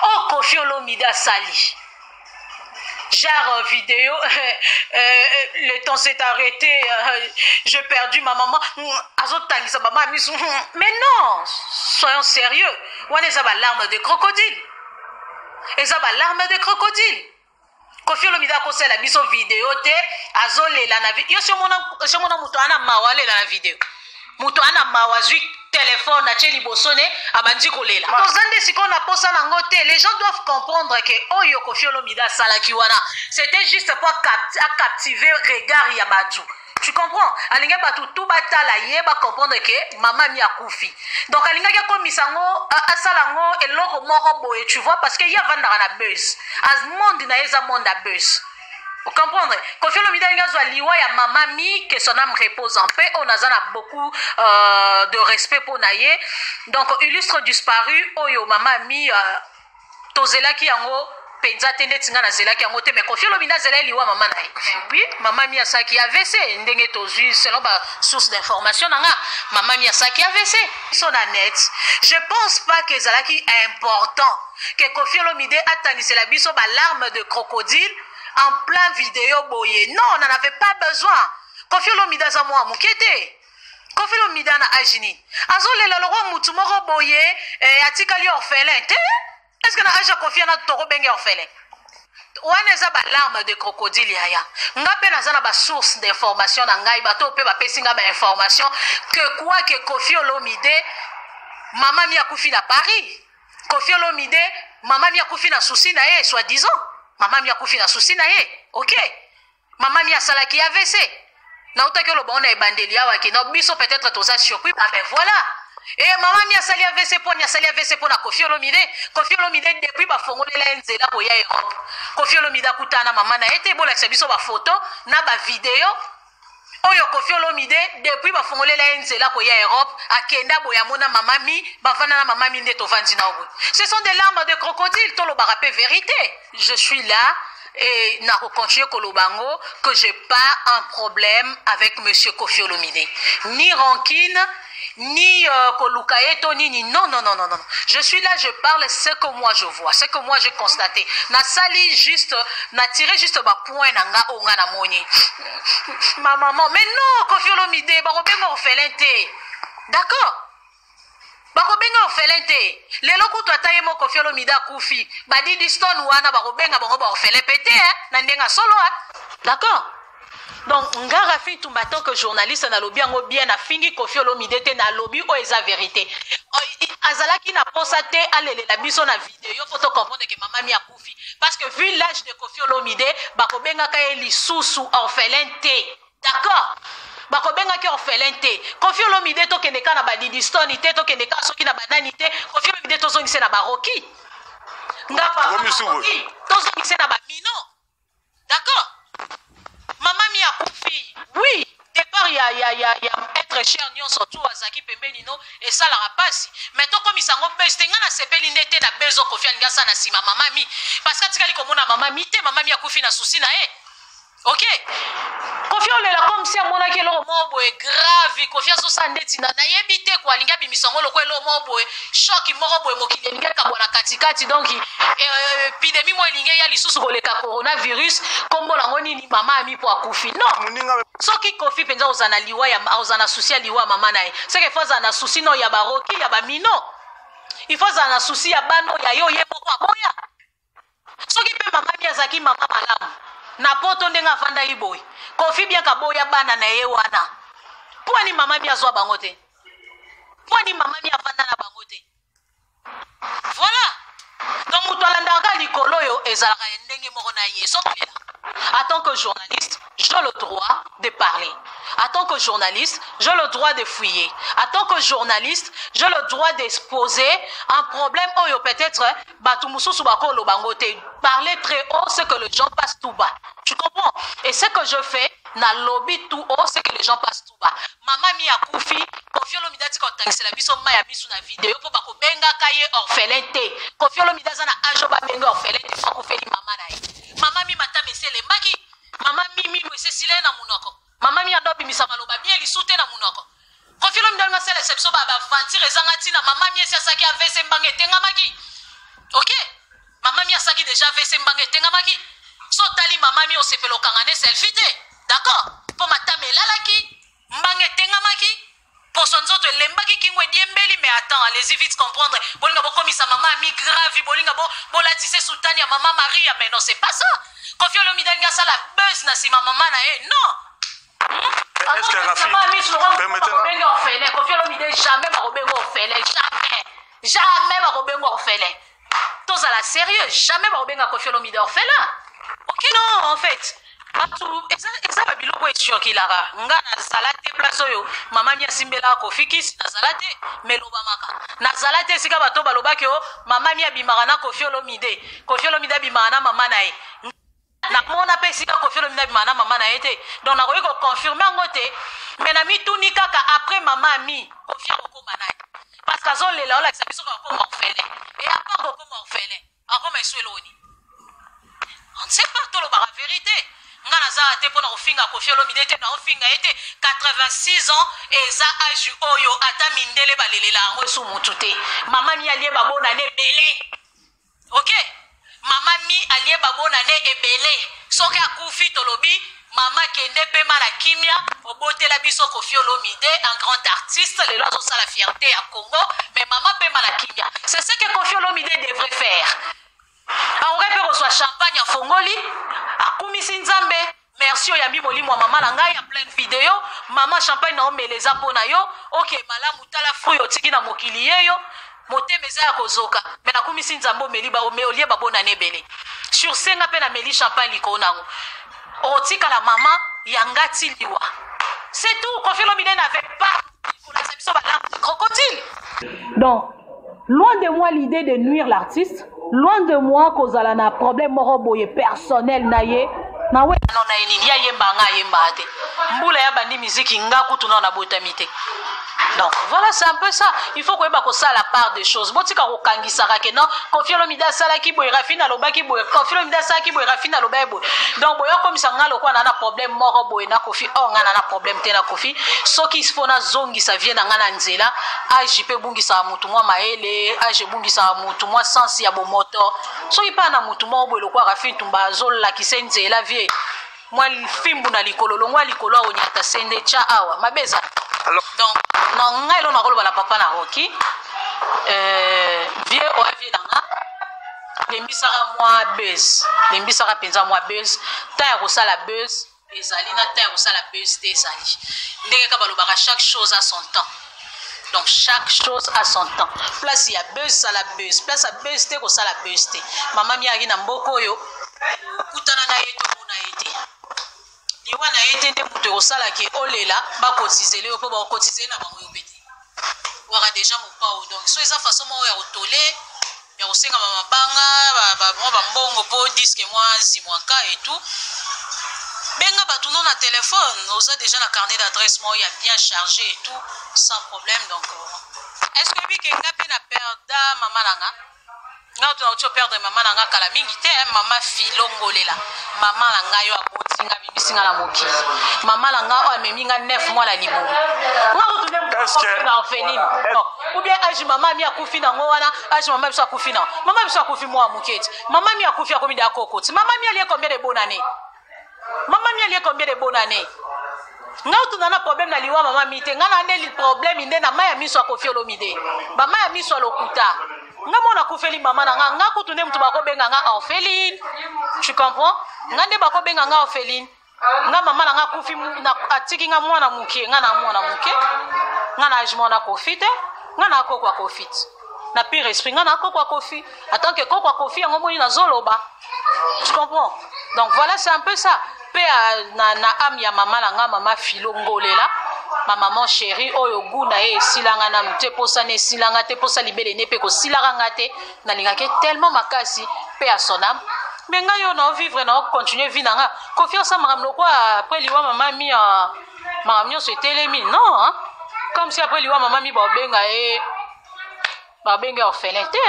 Oh, Kofi Olomide Sali. Genre vidéo, le temps s'est arrêté, j'ai perdu ma maman. Mais non, soyons sérieux. On est à l'arme de crocodile. Et ça va l'arme de crocodile. Kofi Olomide a conseillé la biso vidéo te azole la navi. Yo si mona muto ana mawale la vidéo. Muto ana mawazui téléphone na cheli bosone abandi kolela. Tozande siko na posa na ngote. Les gens doivent comprendre que oyo Kofi Olomide salaki wana. C'était juste pour captiver regard ya batu. Tu comprends? Alinga batu tout batala yeba comprendre que maman mi a koufi. Donc alinga ya komisango asalango eloko moko boye, tu vois, parce que y a vanda na buzz. As monde na eza monde a buzz. Vous comprenez? Kofi Olomide a liwa ya maman mi, que son âme repose en paix. On a beaucoup de respect pour naye. Donc illustre disparu oyo maman mi tozela ki yango penza tende tinga na zela ki yango te, mais Kofi Olomide zela liwa maman naye. Oui, maman mi asaki AVC ndenge tozu selon ba source d'information nanga maman mi asaki AVC. Son net. Je pense pas que zalaki important que Kofi Olomide atangise la biso ba larme de crocodile en plein vidéo boye. Non, on n'en avait pas besoin. Kofi Olomide za moi mukete. Kofi Olomide na ajini. Azole la loro mutu moko boye atikali orphelin. Est-ce que na aja Kofi na toro benge orphelin? Wana za ba larme de crocodile yaya. Ngape na za na ba source d'information na ngai bato pe ba pesinga ba information que quoi que Kofi Olomide maman mi akufi na Paris. Kofi Olomide maman mi akufi na souci na ye soi-disant. Maman mi akufi na souci na ye. OK. Maman mi asalaki AVC. Na utaki lo bona ebandeli awa ki na biso peut-être toza surpris. Ah ben voilà. Et maman mi asali AVC pour na Kofi Olomide. Kofi Olomide depuis ba fongolela nzela ko ya Europe. Kofi Olomide akutana maman na ete bola biso ba photo na ba vidéo. Oyo Kofi Olomide depuis ba fongolela nzela ko ya Europe akenda boya mona maman mi bavana na maman mi ndeto vandi na obo. Ce sont des larmes de crocodile, to lo barape vérité. Je suis là et na reconnaître Kolobango que j'ai pas un problème avec monsieur Kofi Olomide. Ni rancune ni Kolukaeto, ni non. Je suis là, je parle ce que moi je vois, ce que moi j'ai constaté. Na sali juste, na tiré juste ma point nanga onga na moni. Ma maman, mais non, Kofi Olomide, barobenga orphelin te. D'accord? Barobenga orphelin te. Lelo kutu ataye mo Kofi Olomide kufi. Badi diston wana barobenga bango orphelin pété, hein? Nandenga solo, hein? D'accord? Donc, ngara fi tumbato que journaliste na lobby ngo bien na fingi Kofi Olomide te na lobby o eza vérité. Azalaki na posate alele la biso na vidéo pour te comprendre que maman mi a kufi parce que vu l'âge de Kofi Olomide bakobenga ka eli susu orphelin te. D'accord? Bakobenga ki orphelin te. Kofi Olomide to keneka na badidistoni te to keneka soki na banani te. Kofi Olomide to zongise na baroki. Ngapa baroki. To zongise na bamino. D'accord? Maman mi a koufi. Oui, départ il y a être cher nyon surtout azaki pembeni no et ça la rapasi. Mais to comme isango bestenga na sepeli ndete na bezo Kofi ngasa na sima maman mi parce que tikali komona maman mi te maman mi a koufi na souci na e. OK? Kofi olela comme si amona ke lo mobo e grave Kofi so sandeti na yebite kwa linga bimisongo lo kwelo mobo e choc moko boy mokile linga ka bona katikati donc épidémie mo linga ya lisusu koleka coronavirus kombo lango nini mama mi po akufi non soki Kofi penza ozana liwa ya ozana souci ya liwa mama nae c'est que faut zana souci no ya baroki ya bamino il faut zana souci ya bano ya yo yebo kwa boya soki pe mama mi azaki mama malamu na poto ndenga fanda iboy Kofi bien ka boya bana na ye wana pwani mama mi azwa bango te pwani mama mi afanda na bango te voilà donc mutolandaka likolo yo ezalaka ndenge moko na ye soki en tant que journaliste j'ai le droit de parler. En tant que journaliste, j'ai le droit de fouiller. En tant que journaliste, j'ai le droit d'exposer un problème où peut-être parler très haut, c'est que les gens passent tout bas. Tu comprends? Et ce que je fais, na lobby tout haut, c'est que les gens passent tout bas. Maman mi a koufi, Kofi Olomide ti kontakise la biso maya biso na vidéo pour bako benga kaye orphelin te. Kofi Olomide za na ajo ba benga orphelin te fa ko feli mama na ye. Mama mi mata mesele maki. Mama mi mwese sile na munoko. Mama mi adobi misamaloba bien lisute na munoko. Kofi Olomide nga sele exception ba vantir ezanga tina mama mi esi asaki avese mbange tenga maki. OK? se mbange tengamaki. So tali mama mi osepelo kangane selfie te. D'accord? Po matame lalaki, mbange tengamaki. Pour son autre lembaki kingwe diembeli, mais attends, allez-y vite comprendre. Bolinga bo comme sa maman mi grave, bolinga bo latisse soutani à maman Maria, mais non c'est pas ça. Kofi Olomide nga ça la buzz na si maman na non. Est-ce que Rafi permettez-nous Kofi Olomide jamais va robengo orphelin, jamais va robengo orphelin. Tous à la sérieux, jamais va robenga Kofi Olomide orphelin. OK non en fait. Eza babiloko eshoki lara nga nazala te place oyo mama mi asimbela Kofi Kis nazala te melobamaka nazala te sika bato balobaki o mama mi abimaka na Kofi Olomide abimaka na mama na ye namona mpe sika Kofi Olomide abimaka na mama na ye te donc nakoki koconfirme yango te mais na mituni kaka après mama mi Kofi akokoma na ye parce que azolela olakisa biso akokoma orphelin et apart kokoma orphelin akoma esu eloni on ne sait pas tolobaka vérité. Nga nazala te pona ofinga Kofi Olomide te na ofinga ete 86 ans eza âge oyo ata mindele balelela yango su mutu te. Mama mi alie babona ne belé. OK? Mama mi alie babona ne ebele. Soki akufi tolobi mama kende pe mala kimia obotela biso Kofi Olomide un grand artiste le lozo sa la fierté à Congo mais mama pe mala kimia. C'est ce que Kofi Olomide devrait faire. On aurait pu recevoir champagne à Fongoli, à Koumisi Nzambe. Merci au Yami Moli, moi, maman, il y a plein de vidéos. Maman, champagne, non, mais les aponayo. Ok, malam, moutala, fruit, au tiki, na mokiliye, yo. Mote, meza, ya kozoka. Mais na Koumisi Nzambo, meli, ba, me, olie, ba, bona, nebele. Sur senga, pe, na meli, champagne, likona. Au tika, la maman, yangati, liwa. C'est tout. Kofi Olomide n'avait pas. Crocodile. Donc, loin de moi l'idée de nuire l'artiste. Loin de moi kozala na problème moko boye personnel na ye na we non na nini ya yemba nga yemba te mbula ya bandi musique nga kutu na botamité. Donc voilà, c'est un peu ça. Il faut que ça la part des choses. Botika ko kangisa ka non Kofi Olomide sala ki boy rafina loba ki boy Kofi Olomide sala ki boy rafina loba boy. Donc boyo comme ça nga lokwa na problème moko boy na Kofi o nga na problème te na Kofi soki sifona zongi ça vient nga na nzela AJP bungi sa mutu mwa maele AJ bungi sa mutu mwa sensi ya bomoto soki pa na mutu mwa boy lokwa rafina tumba zol la ki senzela vie moi fimbu na likolo longwa likolo onyata sende cha awa mabeza. Alors, donc, non, ngai lo na kolo bana papa na Rocky. Vie o vie danga. Lembisaka moi buzz. Lembisaka penza moi buzz. Ta ya kosala buzz, ezali na ta ya kosala buzz te ezali. Ndenge ka balobaka chaque chose a son temps. Donc chaque chose a son temps. Place ya buzz sala buzz, place ya buzz te kosala buzz te. Mama mi aki na mboko yo. Kutana na yeto muna yete. Liwa na yete nde mutu osala ke olela ba cotiser le po ba cotiser na bango yobeti waka déjà mon pao donc so eza façon mo ya otole ya kosenga mabanga ba mbongo po disque moi si moi ka et tout benga ba tuno na téléphone oza déjà la carnet d'adresse moi ya bien chargé et tout sans problème donc est-ce que bi ke ngape na perda mama nanga nga tu na perdre mama nanga kala mingi te mama filongolela mama nanga yo abotinga bibisinga na mokili mama nanga o ameminga 9 mois la libo nga tu ne na orpheline ou bien age mama mi akufi na ngo wana age mama biso akufi na mama biso akufi moi muketi mama mi akufi akomi da kokoti mama mi ali combien de bonnes années mama mi ali combien de bonnes années nga tu na problème na liwa mama mi te nga na ndeli problème inde na maya miso akofi Olomide ba maya miso lokuta nga mona kufeli mama na nga kutu ne mutu bakobenga nga orpheline tu comprends nga nde bakobenga nga orpheline nga mama na nga kufi na atiki nga mwana muke nga na mwana muke nga na age mona Kofi nga na kokwa Kofi na pire esprit nga na kokwa Kofi attends que kokwa Kofi yango moni na zoloba tu comprends donc voilà c'est un peu ça pe na am ya mama na nga mama filongolela ma maman chérie oyo guna e silanga na mute posa ne silanga te posa libele ne pe ko silanga te na lingake tellement makasi pe à son âme mais nga yo na vivre na continuer vie na nga confiance à maman quoi après liwa maman mi maman nyo se telemi non hein? Comme si après liwa maman mi ba benga orphelin te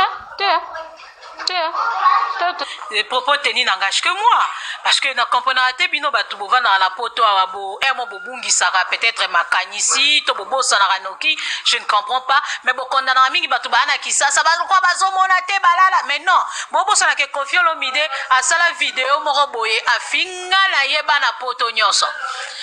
Les propos tenus n'engagent que moi. Parce que dans le bino batu bova na la poto awabo emo bobungi sara peut-être makanisi to bobo sanaranoki, je ne comprends pas. Mais bon condamna mingi batu bana kisa ça va quoi bazo monate balala. Mais non, bobo sana ke Koffi Olomide a sala vidéo moko boye afinga na yeba na poto nyonso.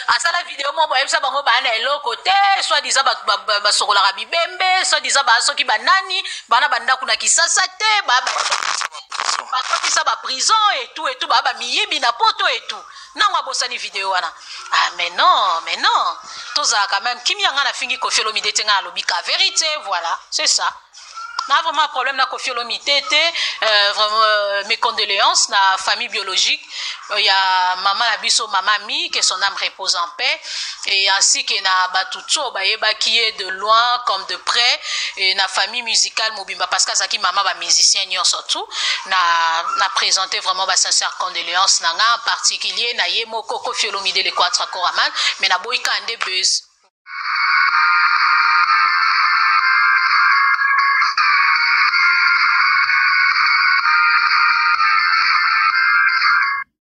A sala vidéo moko boye ça bango bana eloko te, soit disant ba sokola bibembe, soit disant ba soki banani, bana banda kuna kisasa te, ba ça va prison et tout baba miyibi na poto et tout non wa bosani vidéo wana mais non toza quand même kimi yanga na fingi Koffi Olomide tenga alobika vérité voilà c'est ça n'a vraiment un problème na Koffi Olomide vraiment mes condoléances na famille biologique il y a maman na biso maman Mi que son âme repose en paix et ainsi que na batutso bayeba qui est de loin comme de près et na famille musicale Mobimba parce que zaki maman ba musicien surtout na présenté vraiment ba sincère condoléances na nga en particulier na yemo Koffi Olomide le Quatra Koraman mais na boyka ande buzz